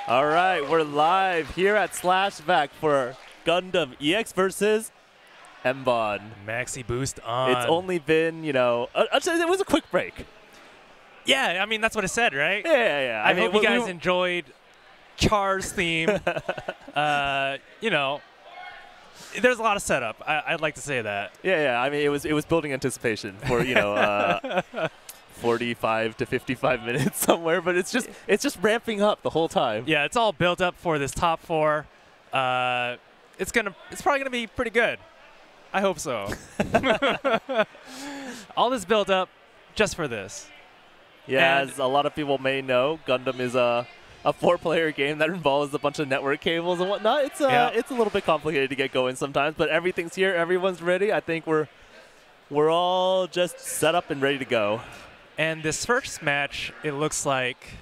All right, we're live here at Slashback for Gundam EX versus Mbon. Maxi boost on. It's only been, you know, it was a quick break. Yeah, I mean, that's what it said, right? Yeah. I hope you guys enjoyed Char's theme. You know, there's a lot of setup. I'd like to say that. Yeah. I mean, it was building anticipation for, you know, 45 to 55 minutes somewhere, but it's just ramping up the whole time. Yeah, it's all built up for this top four. It's probably gonna be pretty good. I hope so. All this built up just for this. Yeah, And as a lot of people may know, Gundam is a 4-player game that involves a bunch of network cables and whatnot. It's a little bit complicated to get going sometimes, but everything's here. Everyone's ready. I think we're all just set up and ready to go. And this first match, it looks like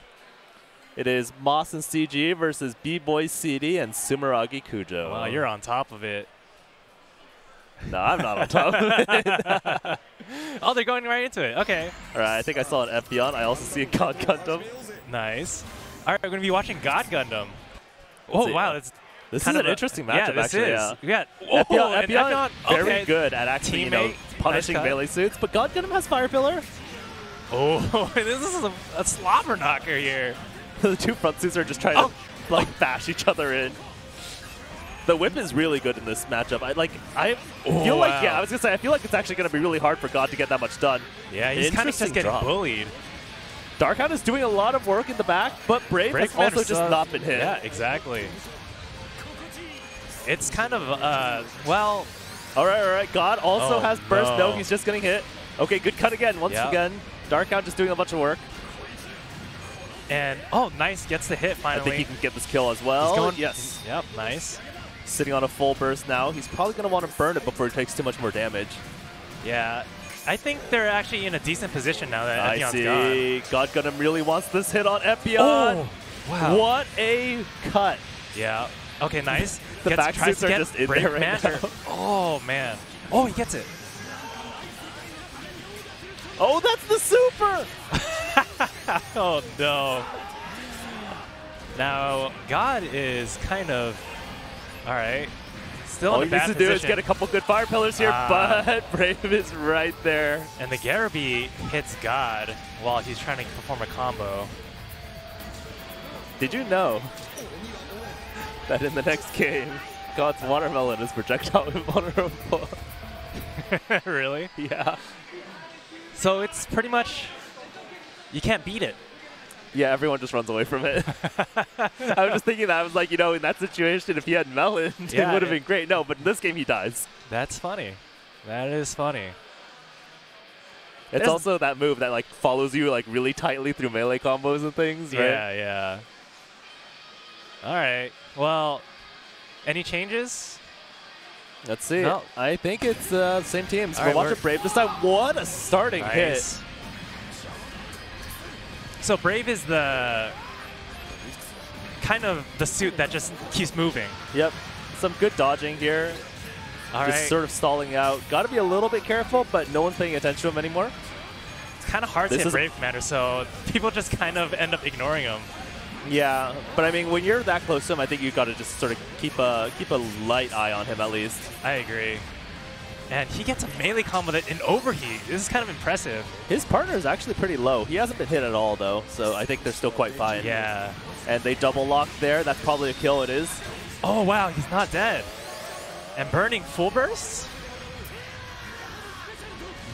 it is Moss and CG versus B-Boy CD and Sumeragi Kujo. Wow, you're on top of it. No, I'm not on top of it. Oh, they're going right into it. Okay. All right, I think I saw an Epyon. I also see a God Gundam. Nice. All right, we're going to be watching God Gundam. Oh, wow. This is an interesting matchup, actually. Yeah. We got Epyon very okay. good at actually, you know, punishing melee suits, but God Gundam has Fire Pillar. Oh, this is a slobber knocker here. The two front suits are just trying to like bash each other in. The whip is really good in this matchup. I feel like I was gonna say I feel like it's actually gonna be really hard for God to get that much done. Yeah, he's kind of just getting bullied. Darkhound is doing a lot of work in the back, but Brave has also just not been hit. Yeah, exactly. It's kind of well. All right. God also has burst. No, he's just getting hit. Okay, good cut again. Once again, Darkhound just doing a bunch of work. And nice, gets the hit finally. I think he can get this kill as well. He's going, yes. Yep, nice. Sitting on a full burst now. He's probably going to want to burn it before he takes too much more damage. Yeah, I think they're actually in a decent position now that Epyon's gone. God Gundam really wants this hit on Epyon. Oh, wow. What a cut. Yeah. Okay, nice. The back suits are just in there right now. Oh, man. Oh, he gets it. Oh, that's the super! Oh, no. Now, God is kind of... All right. Still in a bad position. All he needs to do is get a couple good fire pillars here, but Brave is right there. And the Garabi hits God while he's trying to perform a combo. Did you know that in the next game, God's watermelon is projectile invulnerable? Really? Yeah. So it's pretty much, you can't beat it. Yeah, everyone just runs away from it. I was just thinking that. I was like, you know, in that situation, if he had melon, it would have been great. No, but in this game, he dies. That's funny. That is funny. It's also that move that, like, follows you, like, really tightly through melee combos and things, right? Yeah. All right. Well, any changes? Let's see. No. I think it's the same teams. We're watching Brave this time. What a starting hit. So Brave is the kind of the suit that just keeps moving. Yep. Some good dodging here. Just sort of stalling out. Got to be a little bit careful, but no one's paying attention to him anymore. It's kind of hard to hit Brave Commander, so people just kind of end up ignoring him. Yeah, but I mean, when you're that close to him, I think you've got to just sort of keep a light eye on him at least. I agree. And he gets a melee combo that in overheat. This is kind of impressive. His partner is actually pretty low. He hasn't been hit at all, though, so I think they're still quite fine. Yeah. And they double lock there. That's probably a kill. It is. Oh, wow. He's not dead. And burning full bursts?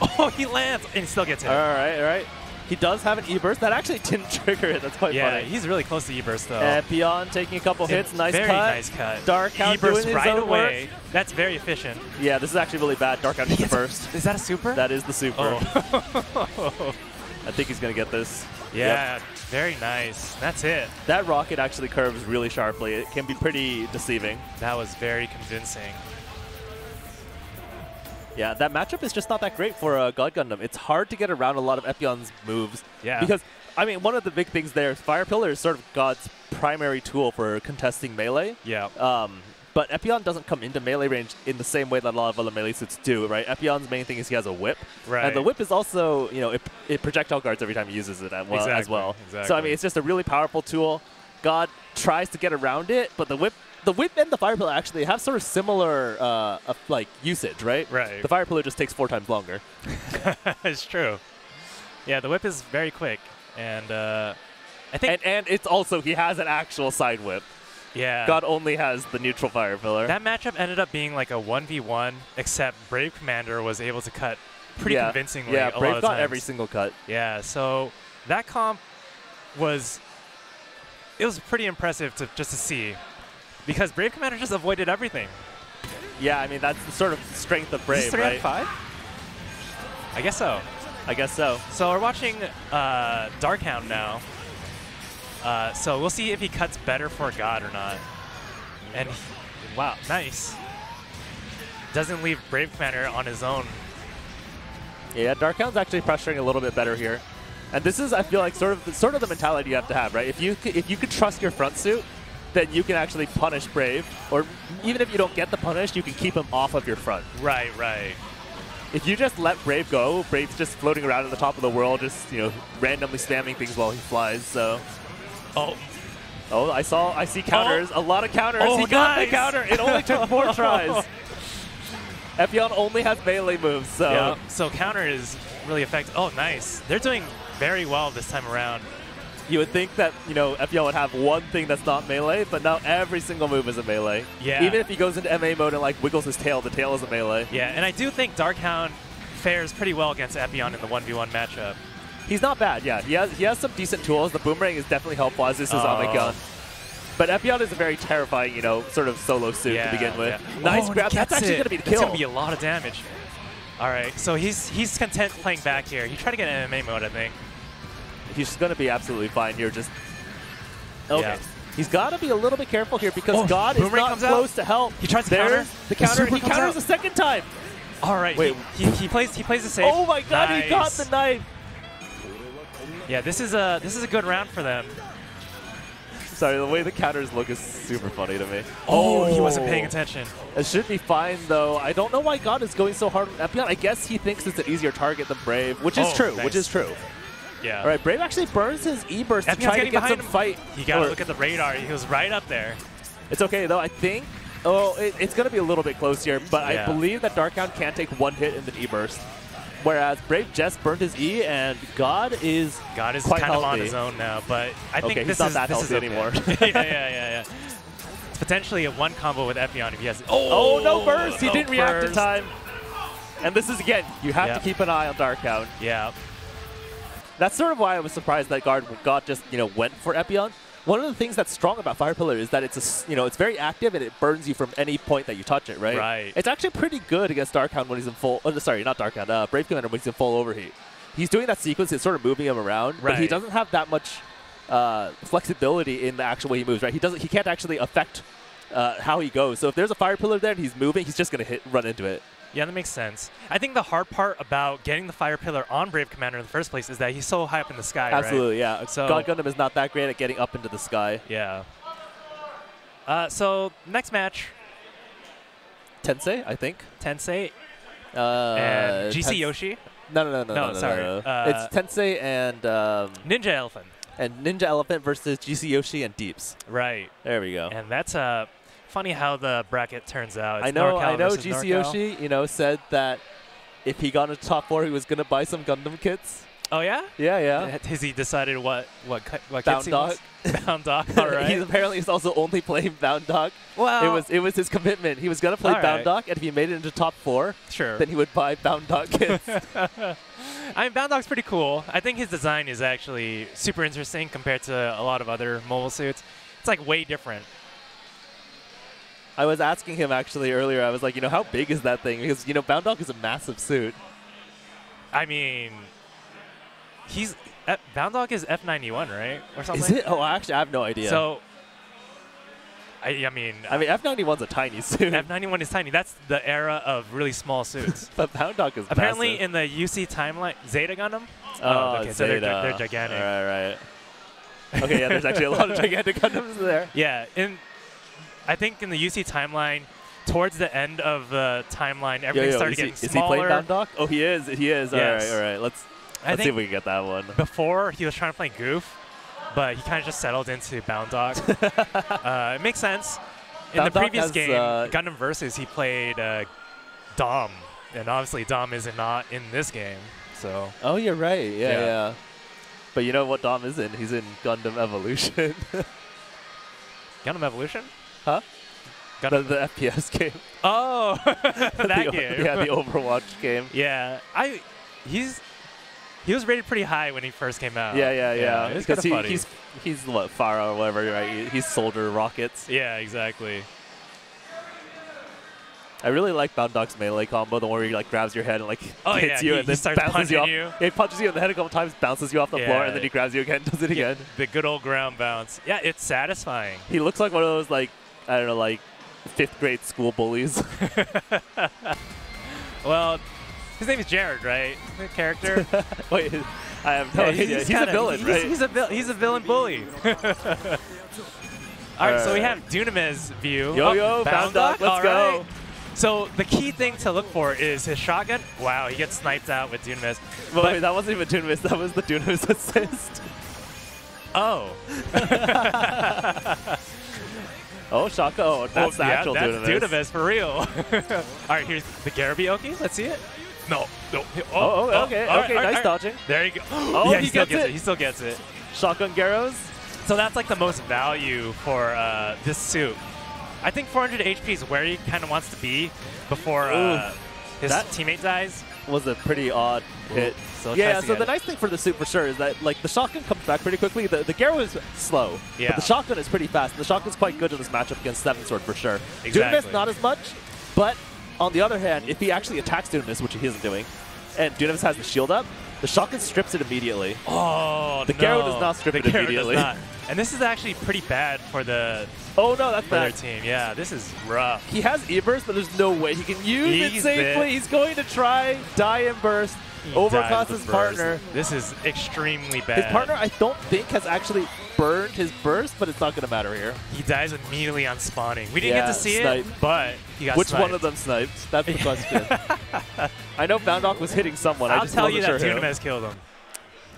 Oh, he lands. And he still gets hit. All right. He does have an E-burst. That actually didn't trigger it. That's quite funny. Yeah, he's really close to E-burst, though. Epyon taking a couple hits. Nice cut. Very nice cut. Darkhound doing his own away. work. That's very efficient. Yeah, this is actually really bad. Darkhound gets the burst. Is that a super? That is the super. Oh. I think he's going to get this. Yeah, very nice. That's it. That rocket actually curves really sharply. It can be pretty deceiving. That was very convincing. Yeah, that matchup is just not that great for God Gundam. It's hard to get around a lot of Epyon's moves. Yeah. Because, I mean, one of the big things there is Fire Pillar is sort of God's primary tool for contesting melee. Yeah. But Epyon doesn't come into melee range in the same way that a lot of other melee suits do, right? Epyon's main thing is he has a whip. Right. And the whip is also, you know, it projectile guards every time he uses it as well. Exactly. So, I mean, it's just a really powerful tool. God tries to get around it, but the whip and the fire pillar actually have sort of similar like usage, right? Right. The fire pillar just takes 4 times longer. It's true. Yeah, the whip is very quick, and I think and it's also he has an actual side whip. yeah. God only has the neutral fire pillar. That matchup ended up being like a 1v1, except Brave Commander was able to cut pretty convincingly. Yeah, a Brave lot of got times. every single cut. Yeah, so that comp was pretty impressive to see, because Brave Commander just avoided everything. Yeah, I mean that's the sort of strength of Brave, Is this 3 right? out of 5? I guess so. I guess so. So we're watching Darkhound now. So we'll see if he cuts better for God or not. And wow, nice. Doesn't leave Brave Commander on his own. Yeah, Darkhound's actually pressuring a little bit better here. And this is, I feel like, sort of the mentality you have to have, right? If you could trust your front suit, then you can actually punish Brave. Or even if you don't get the punish, you can keep him off of your front. Right, right. If you just let Brave go, Brave's just floating around at the top of the world, just randomly spamming things while he flies. So, oh, I see counters, a lot of counters. Oh, he got nice. the counter. It only took 4 tries. Epyon only has melee moves, so Yeah. So counter is really effective. Oh, nice. They're doing very well this time around. you would think that Epyon would have one thing that's not melee, but now every single move is a melee. Yeah. Even if he goes into MA mode and like wiggles his tail, the tail is a melee. Yeah, and I do think Darkhound fares pretty well against Epyon in the 1v1 matchup. He's not bad, yeah. He has some decent tools. The boomerang is definitely helpful, as is his Ame gun. But Epyon is a very terrifying, sort of solo suit to begin with. Yeah. Nice Oh, grab. he That's gets actually it. going to be the That's kill. going to be a lot of damage. All right, so he's content playing back here. He tried to get MMA mode, I think. He's going to be absolutely fine here. Just okay. Yeah. He's got to be a little bit careful here because God is Boomerang not comes out. close to help. He tries to There's counter. the counter. super He comes counters out. a second time. All right, Wait. he plays the safe. Oh my God! Nice. He got the knife. Yeah, this is a good round for them. Sorry, the way the counters look is super funny to me. Oh, he wasn't paying attention. It should be fine, though. I don't know why God is going so hard on Epyon. I guess he thinks it's an easier target than Brave, which is true. Nice. Which is true. Yeah. All right, Brave actually burns his E-burst to Epyon's try to getting get some behind him. fight. You got to look at the radar. He was right up there. It's okay, though. I think it's going to be a little bit close here, but I believe that Darkhound can take 1 hit in the E-burst. Whereas Brave just burned his E, and God is God is quite kind of on healthy. his own now, but I think he's this not is that this is healthy okay. anymore. yeah. It's potentially a 1 combo with Epyon if he has. Oh, no burst! He no didn't react in burst. time. And this is, again, you have to keep an eye on Darkhound. Yeah. That's sort of why I was surprised that God just went for Epyon. One of the things that's strong about Fire Pillar is that it's it's very active and it burns you from any point that you touch it, right? Right. It's actually pretty good against Darkhound when he's in full. Sorry, not Darkhound. Brave Commander when he's in full overheat. He's doing that sequence. It's sort of moving him around, but he Right. doesn't have that much flexibility in the actual way he moves. Right? He can't actually affect how he goes. So if there's a Fire Pillar there and he's moving, he's just gonna run into it. Yeah, that makes sense. I think the hard part about getting the Fire Pillar on Brave Commander in the first place is that he's so high up in the sky, Absolutely, right? yeah. So- God Gundam is not that great at getting up into the sky. Yeah. So next match, Tensei, I think. Tensei and GC Tens- Yoshi. No, sorry. It's Tensei and Ninja Elephant. Ninja Elephant versus GC Yoshi and Deeps. Right. There we go. And that's funny how the bracket turns out. It's I know NorCal versus GC NorCal. Yoshi, said that if he got into top 4, he was gonna buy some Gundam kits. Oh yeah? Yeah. Has he decided what Bound kits he Dog. wants? Bound Dog. All right. He's also only playing Bound Dog. Well, It was his commitment. He was gonna play All Bound right. Dog, and if he made it into top 4, sure. then he would buy Bound Dog kits. I mean, Bound Dog's pretty cool. I think his design is actually super interesting compared to a lot of other mobile suits. It's like way different. I was asking him actually earlier. I was like, how big is that thing? Because Bound Dog is a massive suit. I mean, Bound Dog is F91, right, or something? Is it? Oh, actually, I have no idea. So, I mean, F91's a tiny suit. F91 is tiny. That's the era of really small suits. But Bound Dog is Apparently, massive. in the UC timeline, Zeta Gundam. Okay, so they're Zeta. gigantic. Right. Okay, yeah, there's actually a lot of gigantic Gundams there. Yeah, I think in the UC timeline, towards the end of the timeline, everything started getting is smaller. he playing Bound Dog? Oh, he is. He is. Yes. All right. Let's see think if we can get that one. Before, he was trying to play Goof. but he kind of just settled into Bound Dog. It makes sense. In Bound the Dog previous has, game, Gundam Versus, he played Dom, and obviously Dom is not in this game. So. Oh, you're right. Yeah. But you know what Dom is in? He's in Gundam Evolution. Gundam Evolution? Huh? Gundam The FPS game. Oh, that game. Yeah, the Overwatch game. Yeah, he was rated pretty high when he first came out. Yeah. It's kind of funny. He's what, Pharah or whatever, right? He's Soldier Rockets. Yeah, exactly. I really like Bound Dog's melee combo, the one where he like grabs your head and like hits you and then starts bounces you off. you. He punches you in the head a couple times, bounces you off the floor, and then he grabs you again, does it again. The good old ground bounce. Yeah, it's satisfying. He looks like one of those like, I don't know, like 5th grade school bullies. Well, his name is Jared, right? The character. Wait, I have no idea. He's a villain, right? He's a villain bully. All right, so we have Dunam's view. Yo, Bound Dog, let's go. So the key thing to look for is his shotgun. Wow, he gets sniped out with Dunamis. But wait, that wasn't even Dunamis. That was the Dunamis assist. Oh. Oh, Shaka. Oh, that's the actual Dunamis. That's Dunamis for real. All right, here's the Garabi. Let's see it. No. Okay. Nice dodging. There you go. Oh, yeah, he gets it. He still gets it. Shotgun Garrows. So that's like the most value for this suit. I think 400 HP is where he kind of wants to be before his teammate dies. Was a pretty odd hit. So the nice thing for the suit for sure is that like the shotgun comes back pretty quickly. The Garrow is slow, but the shotgun is pretty fast. The shotgun's quite good in this matchup against Seven Sword for sure. Exactly. Dunamis not as much, but on the other hand, if he actually attacks Dunamis, which he isn't doing, and Dunamis has the shield up, the shotgun strips it immediately. Oh, the Garrow does not strip it immediately. Does not. And this is actually pretty bad for the that's bad. their team. Yeah, this is rough. He has E-Burst, but there's no way he can use it safely. He's going to try die and burst. Overcost his partner. This is extremely bad. His partner, I don't think, has actually burned his burst, but it's not going to matter here. He dies immediately on spawning. We didn't get to see it, but he got sniped. Which one of them sniped? That's the question. I know Bound Dog was hitting someone. I'll tell you that Dunamis killed him.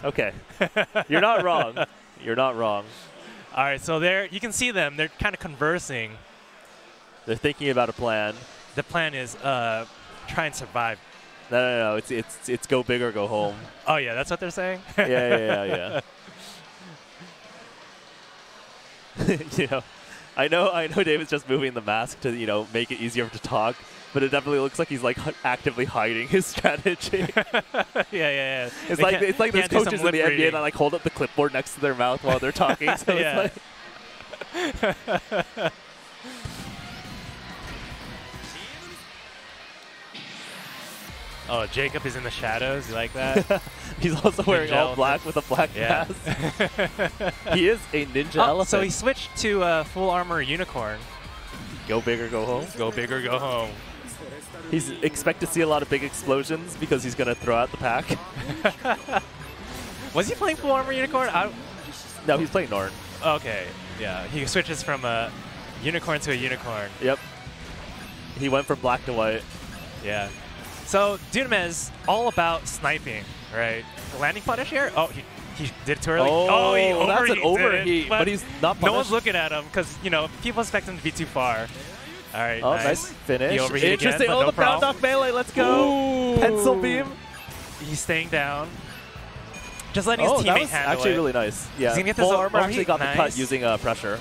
Okay. You're not wrong. You're not wrong. All right, so there you can see them. They're kind of conversing. They're thinking about a plan. The plan is try and survive. No. It's go big or go home. Oh yeah, that's what they're saying. Yeah. I know David's just moving the mask to make it easier to talk, but it definitely looks like he's like actively hiding his strategy. Yeah. It's like those coaches in the NBA that like hold up the clipboard next to their mouth while they're talking. So it's like oh, Jacob is in the shadows. You like that? He's also wearing all black with a black mask. He is a ninja elephant. So he switched to full armor unicorn. Go big or go home. Go big or go home. He's expect to see a lot of big explosions because he's going to throw out the pack. Was he playing full armor unicorn? No, he's playing Norn. Okay, yeah. He switches from a unicorn to a unicorn. Yep. He went from black to white. Yeah. So Dunamis all about sniping, right? Landing punish here? Oh, he did it too early. Oh, that's an overheat, but he's not punished. No one's looking at him because, people expect him to be too far. All right, nice finish. Interesting. Again, the Bound Dog melee. Let's go. Ooh. Pencil beam. He's staying down. Just letting his teammate that was handle actually it. really nice. Yeah, He's gonna get full this armor actually got the cut using pressure.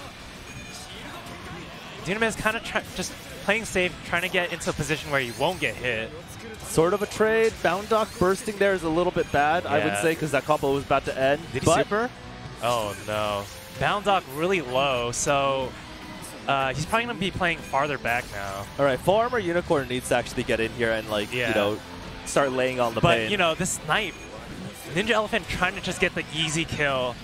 Dunamis kind of just playing safe, trying to get into a position where he won't get hit. Sort of a trade. Bound Dog bursting there is a little bit bad, I would say, because that combo was about to end. Did he super? Oh, no. Bound Dog really low, so he's probably going to be playing farther back now. All right, full armor unicorn needs to actually get in here and, start laying on the pain. But, this snipe, Ninja Elephant trying to just get the easy kill,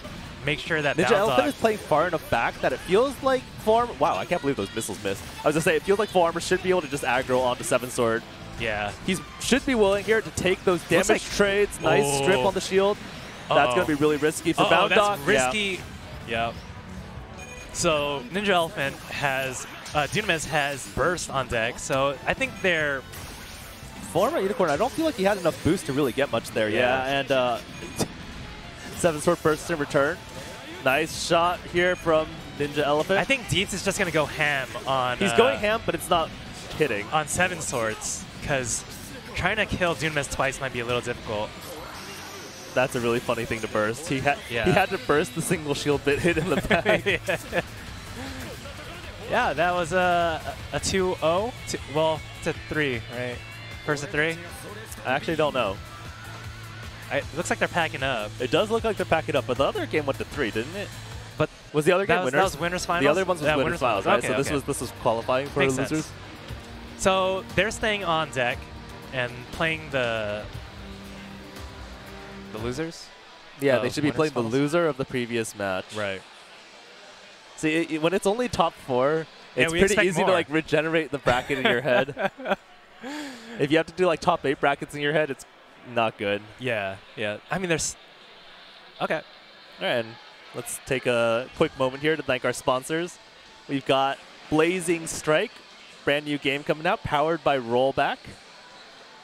make sure that Ninja Elephant is playing far enough back that it feels like full armor. Wow, I can't believe those missiles missed. I was going to say, it feels like full armor should be able to just aggro onto Seven Sword. Yeah. He should be willing here to take those damage trades. Nice strip on the shield. That's going to be really risky for Bound Dog. That's risky. Yeah. So Ninja Elephant has, Dunamis has burst on deck, so I think they're... Former Unicorn, I don't feel like he had enough boost to really get much there. Yeah, and Seven Sword bursts in return. Nice shot here from Ninja Elephant. I think Dietz is just going to go ham on... He's going ham, but it's not hitting. On Seven Swords, because trying to kill Dunamis twice might be a little difficult. That's a really funny thing to burst. He had to burst the single shield bit hit in the back. Yeah, that was a 2-0. Well, it's a 3, right? First a 3? I actually don't know. It looks like they're packing up. It does look like they're packing up, but the other game went to 3, didn't it? But was the other game winners? That was winners finals. The other ones was winners finals, right? Okay, so this was qualifying for losers. Sense. So they're staying on deck and playing the losers. Yeah, they should be playing the loser of the previous match. Right. See, when it's only top 4, it's pretty easy to like regenerate the bracket in your head. If you have to do like top 8 brackets in your head, it's not good. Yeah, yeah. I mean, there's... Okay. All right, and let's take a quick moment here to thank our sponsors. We've got Blazing Strike, brand new game coming out, powered by Rollback.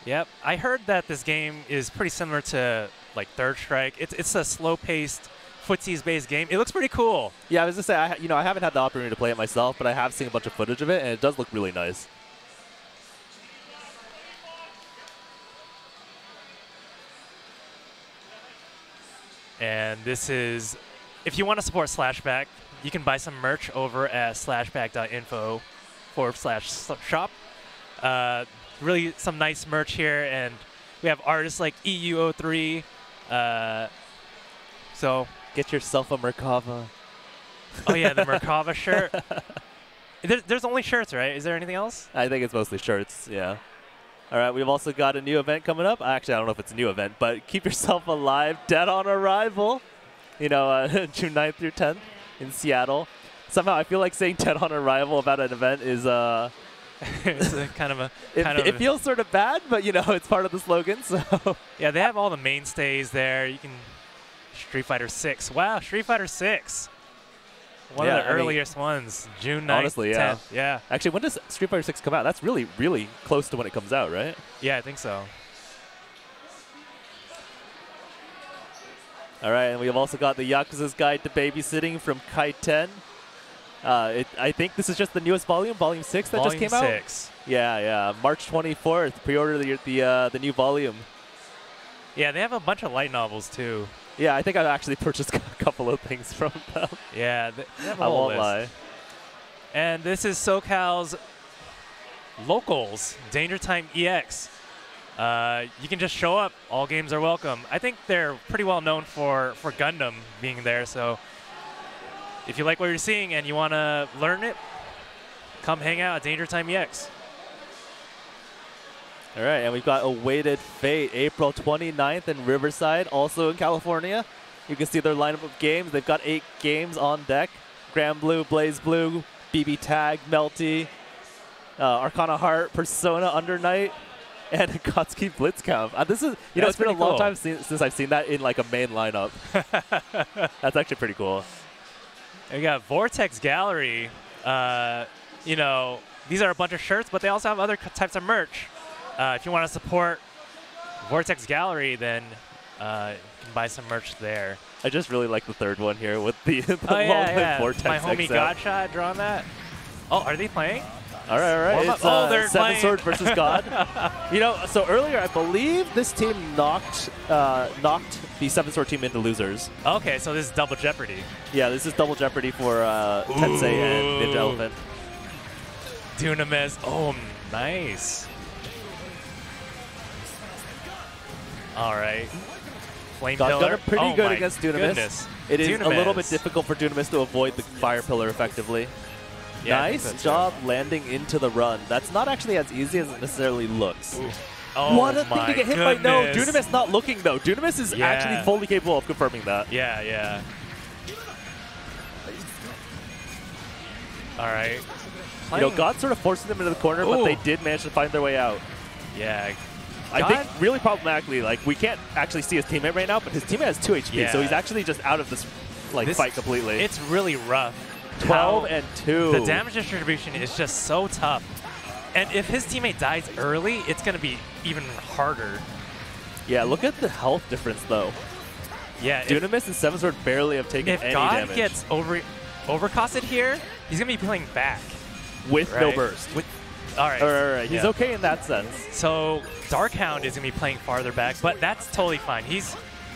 Yep. I heard that this game is pretty similar to like Third Strike. It's a slow-paced footsies-based game. It looks pretty cool. Yeah, I was just say, I haven't had the opportunity to play it myself, but I have seen a bunch of footage of it, and it does look really nice. And this is, if you want to support Slashback, you can buy some merch over at slashback.info/shop. Really some nice merch here, and we have artists like EU03. So get yourself a Merkava. Oh yeah, the Merkava shirt. There's only shirts, right? Is there anything else? I think it's mostly shirts, yeah. All right, we've also got a new event coming up. Actually, I don't know if it's a new event, but Keep Yourself Alive, Dead on Arrival. You know, June 9th through 10th in Seattle. Somehow I feel like saying Dead on Arrival about an event is... it's it feels sort of bad, but, you know, it's part of the slogan, so... Yeah, they have all the mainstays there. You can... Street Fighter 6. Wow, Street Fighter 6. One of the earliest ones. June 9th, honestly, yeah. 10th. Yeah. Actually, when does Street Fighter 6 come out? That's really, really close to when it comes out, right? Yeah, I think so. All right, and we have also got the Yakuza's Guide to Babysitting from Kaiten. I think this is just the newest volume, Volume 6 that just came out? Volume 6. Yeah, yeah. March 24th, pre-order the new volume. Yeah, they have a bunch of light novels, too. Yeah, I think I've actually purchased a couple of things from them. Yeah, they have a I whole won't lie. And this is SoCal's Locals, Danger Time EX. You can just show up. All games are welcome. I think they're pretty well known for Gundam being there, so if you like what you're seeing and you want to learn it, come hang out at Danger Time EX. All right, and we've got Awaited Fate, April 29th in Riverside, also in California. You can see their lineup of games. They've got 8 games on deck. Grand Blue, Blaze Blue, BB Tag, Melty, Arcana Heart, Persona Under Night, and Akatsuki Blitzkampf. This is, you know, it's been a long time since I've seen that in like a main lineup. That's actually pretty cool. And we got Vortex Gallery. You know, these are a bunch of shirts, but they also have other types of merch. If you want to support Vortex Gallery, then you can buy some merch there. I just really like the third one here with the Vortex. My homie Godshot drawing that. Oh, are they playing? All right, all right. It's they're Seven Swords versus God. You know, so earlier I believe this team knocked the Seven Sword team into losers. Okay, so this is Double Jeopardy. Yeah, this is Double Jeopardy for Tensei and Ninja Elephant. Dunamis. Oh, nice. All right. Flame Pillar. Got pretty good against Dunamis. Goodness. It is a little bit difficult for Dunamis to avoid the Fire Pillar effectively. Yeah, nice job landing into the run. That's not actually as easy as it necessarily looks. Oh, what a thing to get hit by. No, Dunamis not looking, though. Dunamis is actually fully capable of confirming that. Yeah, yeah. All right. You know, God sort of forcing them into the corner, but they did manage to find their way out. Yeah. I think really problematically, like, we can't actually see his teammate right now, but his teammate has 2 HP, so he's actually just out of this fight completely. It's really rough. 12 and 2. The damage distribution is just so tough. And if his teammate dies early, it's going to be even harder. Yeah, look at the health difference, though. Yeah. Dunamis and Seven Sword barely have taken any damage. If God gets overcosted here, he's going to be playing back. With no burst. All right. All right. He's okay in that sense. So Darkhound is going to be playing farther back, but that's totally fine.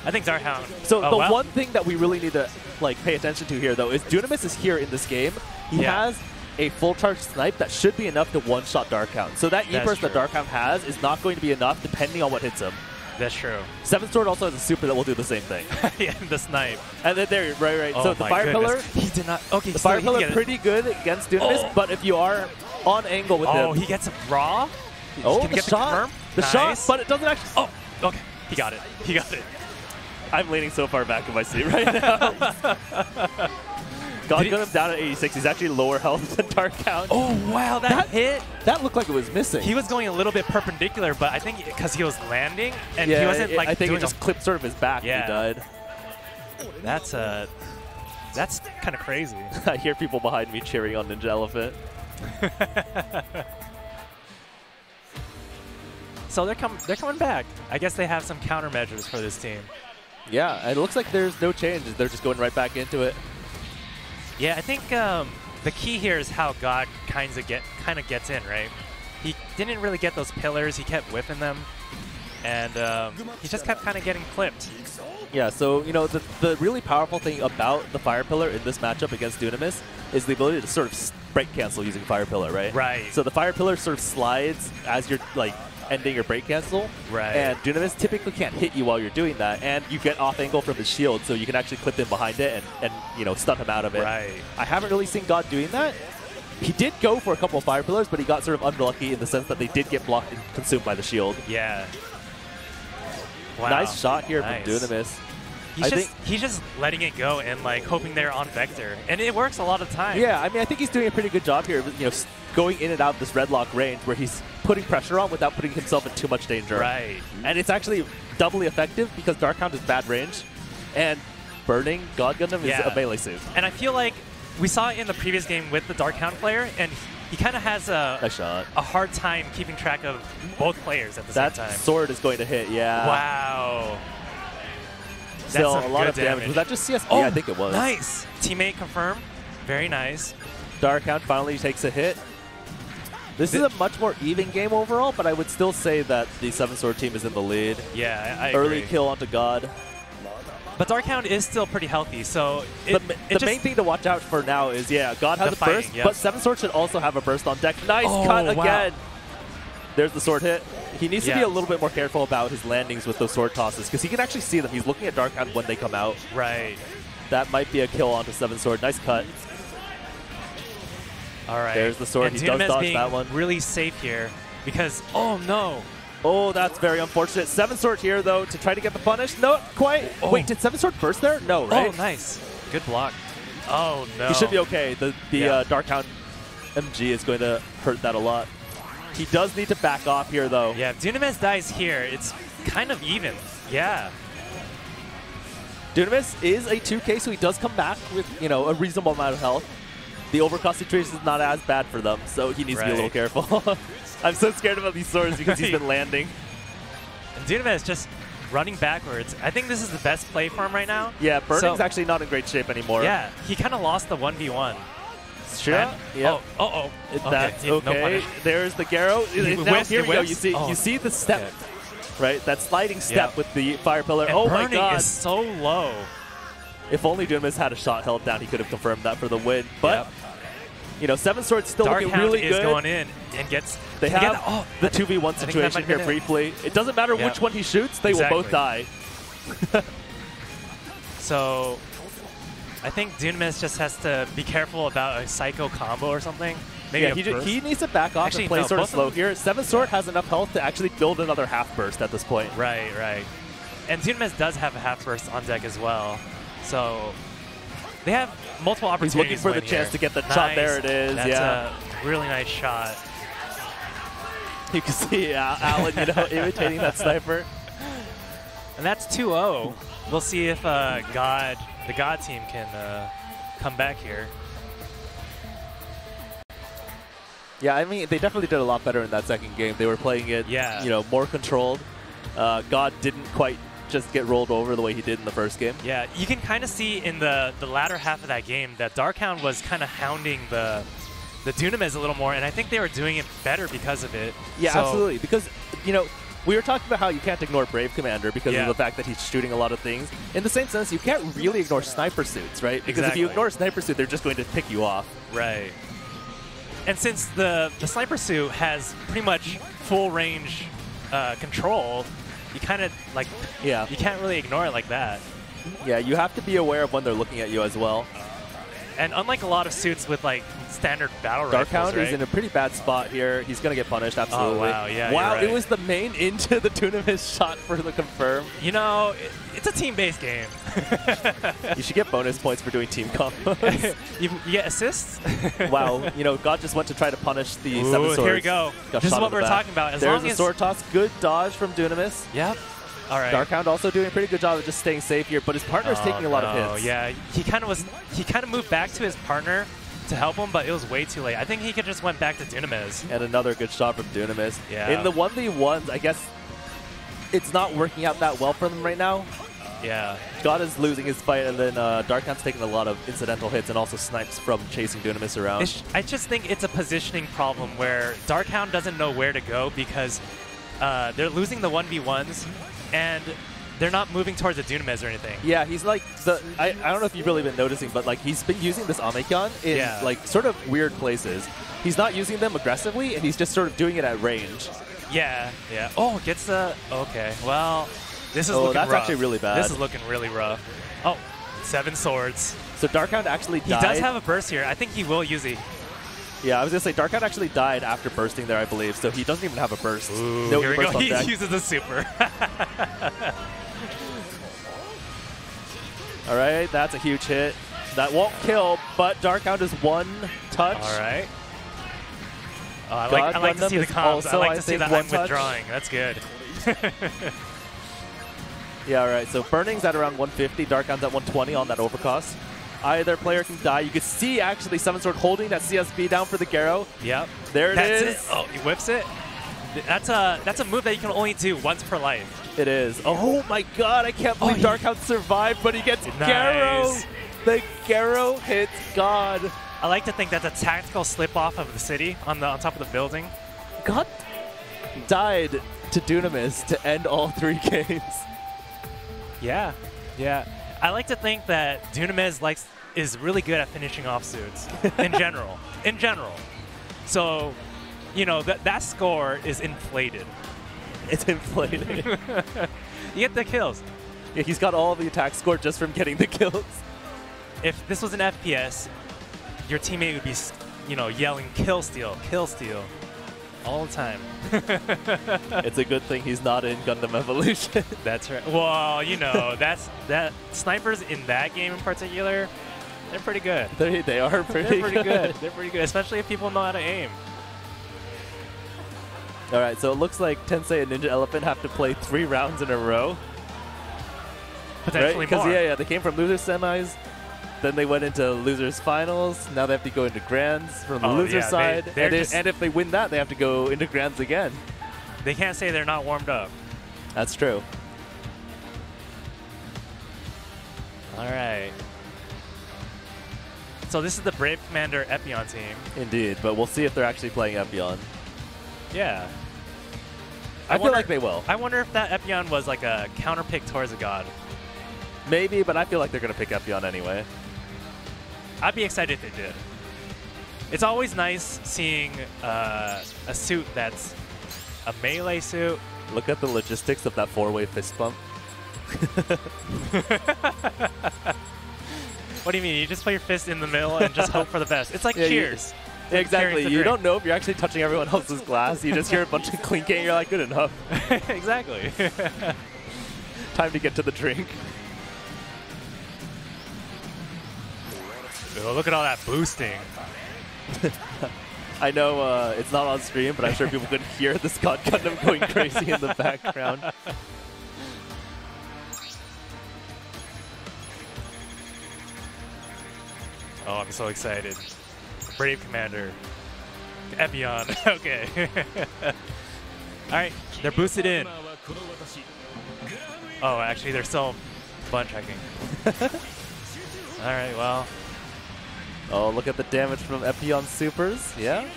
I think Darkhound. So one thing that we really need to pay attention to here, though, is Dunamis is here in this game. He has a full charge snipe that should be enough to one-shot Darkhound. So that E-burst that Darkhound has is not going to be enough depending on what hits him. That's true. Seven Sword also has a super that will do the same thing. Yeah, the snipe. And then there, right. Oh, so the Fire Pillar, he did not. Okay, the Fire Pillar pretty good against Dunamis, but if you are on angle with him, he gets a raw. The shot, shot, but it doesn't actually. Oh, okay, he got it. He got it. I'm leaning so far back in my seat right now. God got him down at 86. He's actually lower health than Darkhound. Oh, wow, that hit. That looked like it was missing. He was going a little bit perpendicular, but I think because he was landing and he wasn't I think it just clipped sort of his back and he died. That's kind of crazy. I hear people behind me cheering on Ninja Elephant. So they're coming back. I guess they have some countermeasures for this team. Yeah, it looks like there's no changes. They're just going right back into it. Yeah, I think the key here is how God kind of gets in, right? He didn't really get those pillars. He kept whiffing them, and he just kept kind of getting clipped. Yeah, so, you know, the really powerful thing about the Fire Pillar in this matchup against Dunamis is the ability to sort of break cancel using Fire Pillar, right? Right. So the Fire Pillar sort of slides as you're, ending your break cancel. Right. And Dunamis typically can't hit you while you're doing that, and you get off angle from his shield, so you can actually clip in behind it and you know, stun him out of it. Right. I haven't really seen God doing that. He did go for a couple of Fire Pillars, but he got sort of unlucky in the sense that they did get blocked and consumed by the shield. Yeah. Wow. Nice shot here from Dunamis. He's just letting it go and hoping they're on vector, and it works a lot of times. Yeah, I mean, I think he's doing a pretty good job here, you know, going in and out of this red lock range where he's putting pressure on without putting himself in too much danger. Right. And it's actually doubly effective because Darkhound is bad range, and burning God Gundam is a melee save. And I feel like we saw it in the previous game with the Darkhound player, and he kind of has a hard time keeping track of both players at the same time. That sword is going to hit, Wow. Still a lot of damage. Was that just CSP? Oh, I think it was. Nice. Teammate confirmed. Very nice. Darkhound finally takes a hit. This is a much more even game overall, but I would still say that the Seven Sword team is in the lead. Yeah, I Early agree. kill onto God. But Darkhound is still pretty healthy, so the main thing to watch out for now is, God has a burst, but Seven Sword should also have a burst on deck. Nice cut again. There's the sword hit. He needs to be a little bit more careful about his landings with those sword tosses, because he can actually see them. He's looking at Darkhound when they come out. Right. That might be a kill onto Seven Sword. Nice cut. All right. There's the sword. And he does dodge being that one. Really safe here because, oh no. Oh, that's very unfortunate. Seven Sword here, though, to try to get the punish. No, quite. Oh. Wait, did Seven Sword burst there? No, right? Oh, nice. Good block. Oh, no. He should be okay. The Darkhound MG is going to hurt that a lot. He does need to back off here, though. Yeah, if Dunamis dies here, it's kind of even. Yeah. Dunamis is a 2K, so he does come back with, you know, a reasonable amount of health. The overcost situation is not as bad for them, so he needs to be a little careful. I'm so scared about these swords because he's been landing. And Dunamis just running backwards. I think this is the best play for him right now. Yeah, Burning's actually not in great shape anymore. Yeah, he kind of lost the 1v1. Sure. Yeah. Oh. That's okay. There's the Garo. Now here we go. You see the step, right? That sliding step with the Fire Pillar. And oh my Burning God! Is so low. If only Dunamis had a shot held down, he could have confirmed that for the win. But you know, Seven Sword's still looking really good. Darkhound is going in and gets. They have the 2v1 situation here briefly. It doesn't matter which one he shoots; they will both die. So, I think Dunamis just has to be careful about a Psycho combo or something. Maybe he needs to back off and play sort of slow here. Seven Sword has enough health to actually build another half burst at this point. Right. And Dunamis does have a half burst on deck as well. So they have multiple opportunities. He's looking for the chance to get the shot. There it is. That's a really nice shot. You can see Alan, you know, imitating that sniper. And that's 2-0. We'll see if the God team can come back here. Yeah, I mean, they definitely did a lot better in that second game. They were playing it, you know, more controlled. God didn't quite just get rolled over the way he did in the first game. Yeah, you can kind of see in the latter half of that game that Darkhound was kind of hounding the Dunamis a little more, and I think they were doing it better because of it. Yeah, so, absolutely. Because, you know, we were talking about how you can't ignore Brave Commander because of the fact that he's shooting a lot of things. In the same sense, you can't really ignore Sniper Suits, right? Because if you ignore Sniper Suit, they're just going to pick you off. Right. And since the Sniper Suit has pretty much full range control, you kind of, like, you can't really ignore it like that. Yeah, you have to be aware of when they're looking at you as well. And unlike a lot of suits with, like, standard battle rifles, Darkhound is in a pretty bad spot here. He's going to get punished, absolutely. Oh, wow, yeah, wow, right. It was the main into the Dunamis shot for the confirm. You know, it's a team-based game. You should get bonus points for doing team combos. you get assists? Wow, you know, God just went to try to punish the Seven Swords. Here we go. This is what we're talking about. As There's long a sword toss. Good dodge from Dunamis. Yep. All right. Darkhound also doing a pretty good job of just staying safe here, but his partner's taking a lot of hits. Yeah, he kind of moved back to his partner to help him, but it was way too late. I think he could just went back to Dunamis. And another good shot from Dunamis. Yeah. In the 1v1s, I guess it's not working out that well for them right now. Yeah. God is losing his fight, and then Darkhound's taking a lot of incidental hits and also snipes from chasing Dunamis around. I just think it's a positioning problem where Darkhound doesn't know where to go because they're losing the 1v1s, and they're not moving towards the Dunamis or anything. Yeah, he's like I don't know if you've really been noticing, but like he's been using this Amekion in like sort of weird places. He's not using them aggressively, and he's just sort of doing it at range. Yeah, yeah. Oh, gets the... Okay, well, this is looking that's rough. actually really bad. This is looking really rough. Oh, 7 swords. So Darkhound actually died. He does have a burst here. I think he will use it. Yeah, I was going to say, Darkhound actually died after bursting there, I believe, so he doesn't even have a burst. Ooh, no, here we go. He uses a super. All right, that's a huge hit. That won't kill, but Darkhound is one touch. All right. Oh, I like to see the comps. I like to see that I'm withdrawing. That's good. Yeah, all right. So Burning's at around 150. Darkhound's at 120 on that overcost. Either player can die. You can see actually Seven Sword holding that CSB down for the Garo. Yep. There it is. It. Oh, he whips it. That's a move that you can only do once per life. It is. Oh my God! I can't believe Darkhound survived, but he gets Garo. The Garo hits God. I like to think that's a tactical slip off of the city on top of the building. God died to Dunamis to end all 3 games. Yeah, yeah. I like to think that Dunamis is really good at finishing off suits in general. In general. So, you know, that score is inflated. It's inflated. You get the kills. Yeah, he's got all the attack score just from getting the kills. If this was an FPS, your teammate would be, you know, yelling "kill steal, kill steal" all the time. It's a good thing he's not in Gundam Evolution. That's right. Well, you know, that snipers in that game in particular, they're pretty good. They are pretty good. They're pretty good, especially if people know how to aim. All right, so it looks like Tensei and Ninja Elephant have to play 3 rounds in a row. Potentially more. Because yeah, they came from losers semis, then they went into losers finals. Now they have to go into grands from the loser side. And if they win that, they have to go into grands again. They can't say they're not warmed up. That's true. All right. So this is the Brave Commander Epyon team. Indeed, but we'll see if they're actually playing Epyon. Yeah. I feel like they will. I wonder if that Epyon was like a counter pick towards a god. Maybe, but I feel like they're going to pick Epyon anyway. I'd be excited if they did. It's always nice seeing a suit that's a melee suit. Look at the logistics of that 4-way fist bump. What do you mean? You just put your fist in the middle and just hope for the best. It's like Cheers. Yeah, exactly. You don't know if you're actually touching everyone else's glass. You just hear a bunch of clinking and you're like, good enough. Exactly. Time to get to the drink. Oh, look at all that boosting. I know it's not on stream, but I'm sure people could hear the Scott Gundam going crazy in the background. Oh, I'm so excited. Brave Commander. Epyon. Okay. All right, they're boosted in. Oh, actually, they're still button checking. All right, well. Oh, look at the damage from Epyon Supers. Yeah.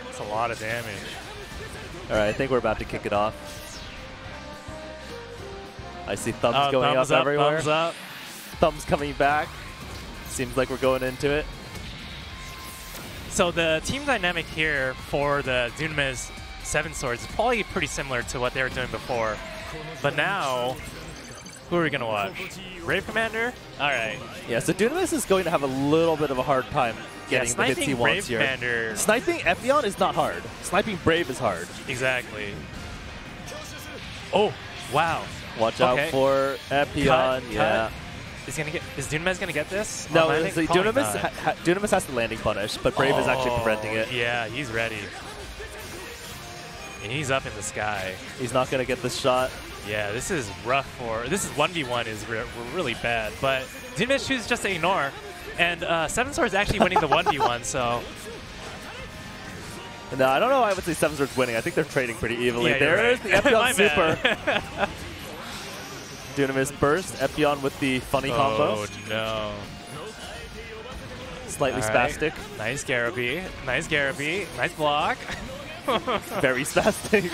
That's a lot of damage. All right, I think we're about to kick it off. I see thumbs going thumbs up up everywhere. Thumbs up. Thumbs coming back. Seems like we're going into it. So the team dynamic here for the Dunamis 7 Swords is probably pretty similar to what they were doing before. But now, who are we going to watch? Brave Commander? All right. Yeah, so Dunamis is going to have a little bit of a hard time getting the hits he wants Brave here. Commander. Sniping Epyon is not hard. Sniping Brave is hard. Exactly. Oh, wow. Watch out for Epyon. Yeah. Cut. Is Dunamis gonna get this? No, Dunamis has the landing punish, but Brave is actually preventing it. Yeah, he's ready. And he's up in the sky. He's not gonna get this shot. Yeah, this is rough for. This is 1v1 is really bad, but Dunamis chooses just to ignore. And 7 Swords actually winning the 1v1, so. No, I don't know. I would say 7 Swords winning. I think they're trading pretty evenly. Yeah, There's right. the Epyon Super. Dunamis burst. Epyon with the funny combo. Oh no. Slightly spastic. Nice Garaby. Nice Garaby. Nice block. Very spastic.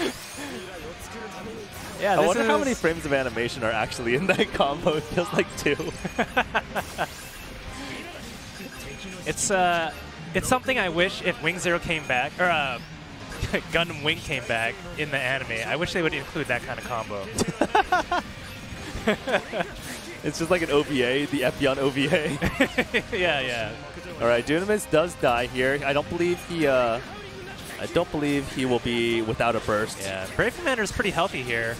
Yeah, I wonder how many frames of animation are actually in that combo. It feels like 2. It's something I wish if Wing Zero came back, or Gundam Wing came back in the anime. I wish they would include that kind of combo. It's just like an OVA, the Epyon OVA. Yeah. All right, Dunamis does die here. I don't believe he will be without a burst. Yeah, Brave Commander is pretty healthy here.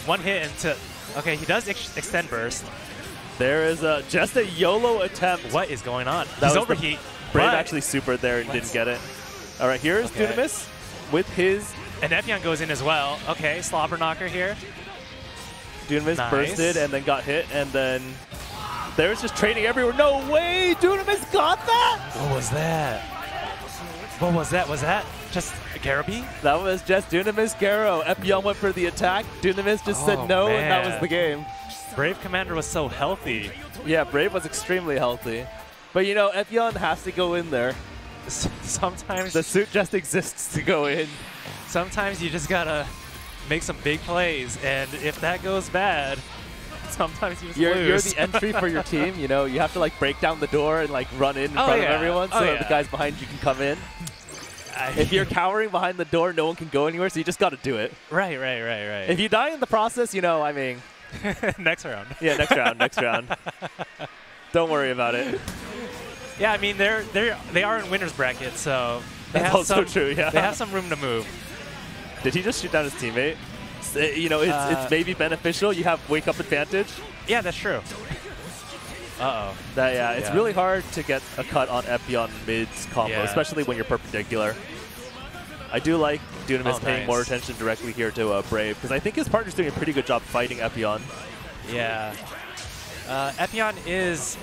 One hit into. Okay, he does extend burst. There is just a YOLO attempt. What is going on? That He's was overheat. Brave actually supered there and didn't get it. All right, here's Dunamis with his. And Epyon goes in as well. Okay, Slobber Knocker here. Dunamis bursted and then got hit, and then there's just trading everywhere. No way! Dunamis got that? What was that? What was that? Was that just Garaby? That was just Dunamis Garo. Epyon went for the attack. Dunamis just said no, and that was the game. Brave Commander was so healthy. Yeah, Brave was extremely healthy. But you know, Epyon has to go in there. Sometimes the suit just exists to go in. Sometimes you just gotta make some big plays, and if that goes bad, sometimes you just lose. You're the entry for your team. You know, you have to like break down the door and like run in front of everyone so that the guys behind you can come in. If you're cowering behind the door, no one can go anywhere, so you just got to do it. Right. If you die in the process, you know, I mean, next round. Yeah, next round. Don't worry about it. Yeah, I mean they are in winners bracket, so that's also true. Yeah, they have some room to move. Did he just shoot down his teammate? You know, it's maybe beneficial. You have wake up advantage. Yeah, that's true. Uh-oh. It's really hard to get a cut on Epyon mid's combo, especially when you're perpendicular. I do like Dunamis paying more attention directly here to Brave, because I think his partner's doing a pretty good job fighting Epyon. Yeah. Epyon is...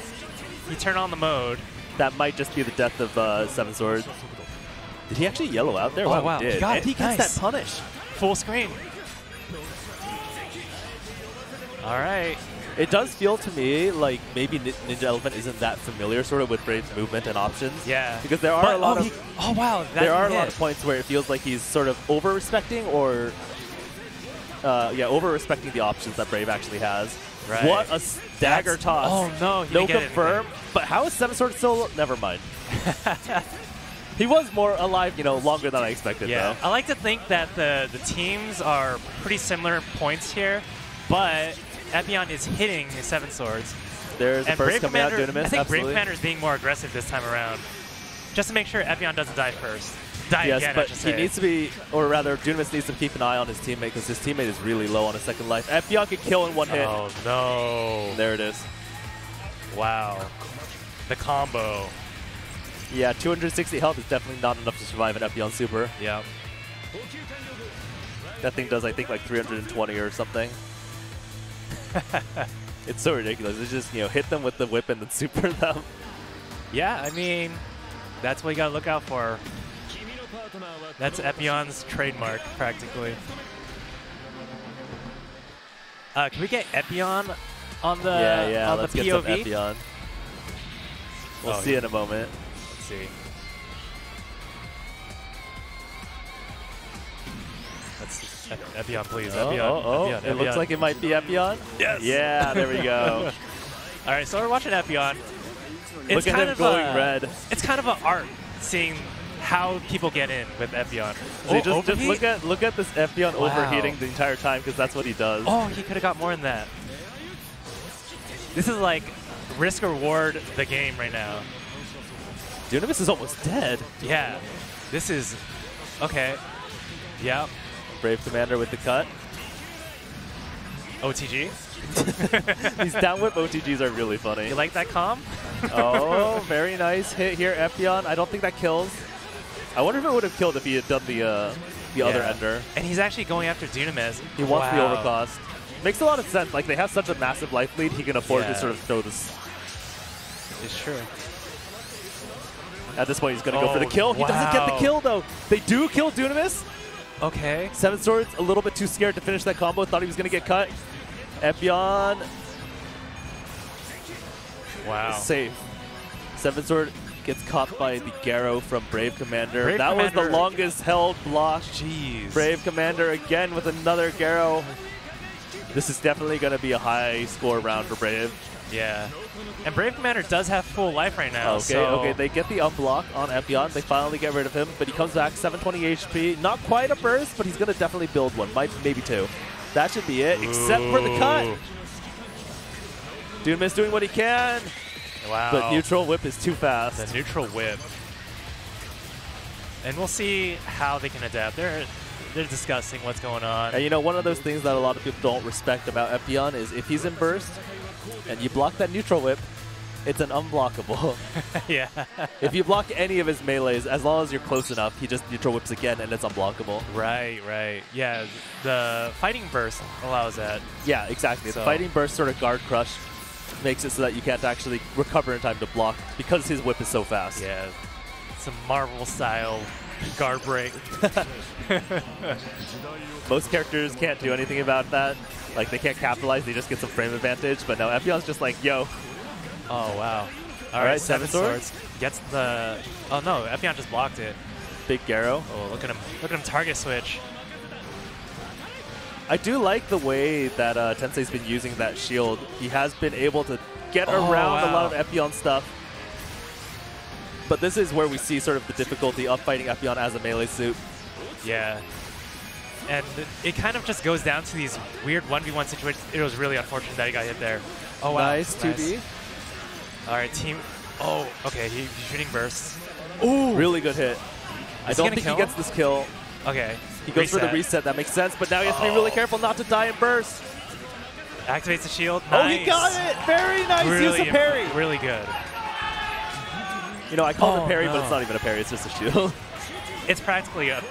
He turned on the mode. That might just be the death of 7 Swords. Did he actually yellow out there? Oh, wow. He did. And he gets that punish. Full screen. All right. It does feel to me like maybe Ninja Elephant isn't that familiar sort of with Brave's movement and options. Yeah. Because there are a lot of... There are a lot of points where it feels like he's sort of over-respecting or... over-respecting the options that Brave actually has. Right. What a dagger toss. Oh, no. No confirm. But how is 7 Swords still... Never mind. He was more alive, you know, longer than I expected, though. I like to think that the teams are pretty similar in points here, but Epyon is hitting his 7 Swords. There's the first coming out, Dunamis. I think Brave Commander is being more aggressive this time around, just to make sure Epyon doesn't die first. Yes, but he needs to be, or rather, Dunamis needs to keep an eye on his teammate, because his teammate is really low on his second life. Epyon can kill in one hit. Oh, no. There it is. Wow. The combo. Yeah, 260 health is definitely not enough to survive an Epyon Super. Yeah. That thing does, I think, like 320 or something. It's so ridiculous. It's just, you know, hit them with the whip and then super them. Yeah, I mean, that's what you got to look out for. That's Epyon's trademark, practically. Can we get Epyon on the yeah, on let's the get some POV? Epyon. We'll see in a moment. Let's see. Epyon, please. Epyon. It looks like it might be Epyon. Yes. Yeah, there we go. All right, so we're watching Epyon. Look at him glowing red. It's kind of an art seeing how people get in with Epyon. So just look at this Epyon overheating the entire time because that's what he does. Oh, he could have got more than that. This is like risk reward the game right now. Dunamis is almost dead. Yeah, this is okay. Yep. Brave Commander with the cut. OTG. These down whip OTGs are really funny. You like that comp? Oh, very nice hit here, Epyon. I don't think that kills. I wonder if it would have killed if he had done the other ender. And he's actually going after Dunamis. He wants the overcost. Makes a lot of sense. Like, they have such a massive life lead, he can afford to sort of throw this. It's true. At this point, he's going to go for the kill. He doesn't get the kill, though. They do kill Dunamis. Okay. Seven Swords a little bit too scared to finish that combo. Thought he was going to get cut. Epyon. Wow. Safe. Seven Sword gets caught by the Garo from Brave Commander. That was the longest held block. Jeez. Brave Commander again with another Garo. This is definitely going to be a high score round for Brave. Yeah. And Brave Commander does have full life right now. Okay, they get the unblock on Epyon. They finally get rid of him, but he comes back 720 HP. Not quite a burst, but he's going to definitely build one. Maybe two. That should be it, except for the cut. Dunamis doing what he can. Wow. But neutral whip is too fast. The neutral whip. And we'll see how they can adapt. They're discussing what's going on. And you know, one of those things that a lot of people don't respect about Epyon is if he's in burst and you block that neutral whip, it's an unblockable. Yeah. If you block any of his melees, as long as you're close enough, he just neutral whips again and it's unblockable. Right, right. Yeah, the fighting burst allows that. Yeah, exactly. So the fighting burst sort of guard crush makes it so that you can't actually recover in time to block because his whip is so fast. Yeah. Some Marvel style guard break. Most characters can't do anything about that. Like, they can't capitalize, they just get some frame advantage. But no, Epyon's just like, yo. Oh, wow. All right, Seven Swords. Gets the... Oh, no, Epyon just blocked it. Big Garo. Oh, look at him. Look at him target switch. I do like the way that Tensei's been using that shield. He has been able to get around a lot of Epyon stuff. But this is where we see sort of the difficulty of fighting Epyon as a melee suit. Yeah. And it kind of just goes down to these weird 1v1 situations. It was really unfortunate that he got hit there. Oh, wow. Nice, 2D. All right, team. Oh, okay, he's shooting bursts. Ooh. Really good hit. I don't think he gets this kill. Okay. He goes for the reset. That makes sense, but now he has to be really careful not to die in burst. Activates the shield. Nice. Oh, he got it! Very nice use of parry. Really good. You know, I called it parry, but it's not even a parry. It's just a shield. It's practically a...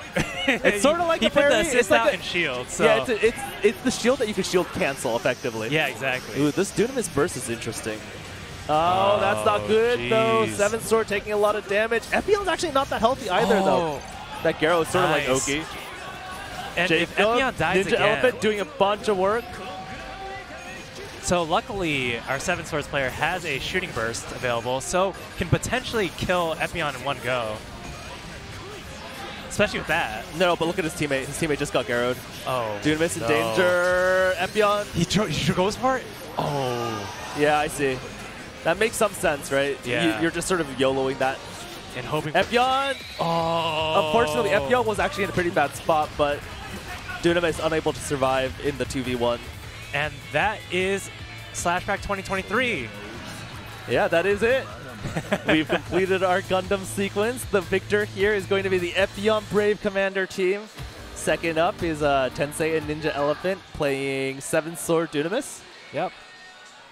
It's sort of like he a parry. He put the assist out and shield. So. Yeah, it's the shield that you can shield cancel effectively. Yeah, exactly. Ooh, this Dunamis burst is interesting. Oh, that's not good, though. Seven Sword taking a lot of damage. Epyon's actually not that healthy either, though. That Garo is sort of like Oki. And if Epyon dies Ninja Elephant doing a bunch of work. So luckily, our Seven Swords player has a shooting burst available, so can potentially kill Epyon in one go. Especially with that. No, but look at his teammate. His teammate just got Garoed. Oh. Dunamis in danger. Epyon. He goes for it? Oh. Yeah, I see. That makes some sense, right? Yeah. You're just sort of YOLOing that. And hoping. Epyon! Oh. Unfortunately, Epyon was actually in a pretty bad spot, but Dunamis unable to survive in the 2v1. And that is Slashback 2023. Yeah, that is it. We've completed our Gundam sequence. The victor here is going to be the Epyon Brave Commander team. Second up is Tensei and Ninja Elephant playing Seven Sword Dunamis. Yep.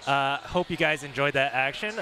Hope you guys enjoyed that action.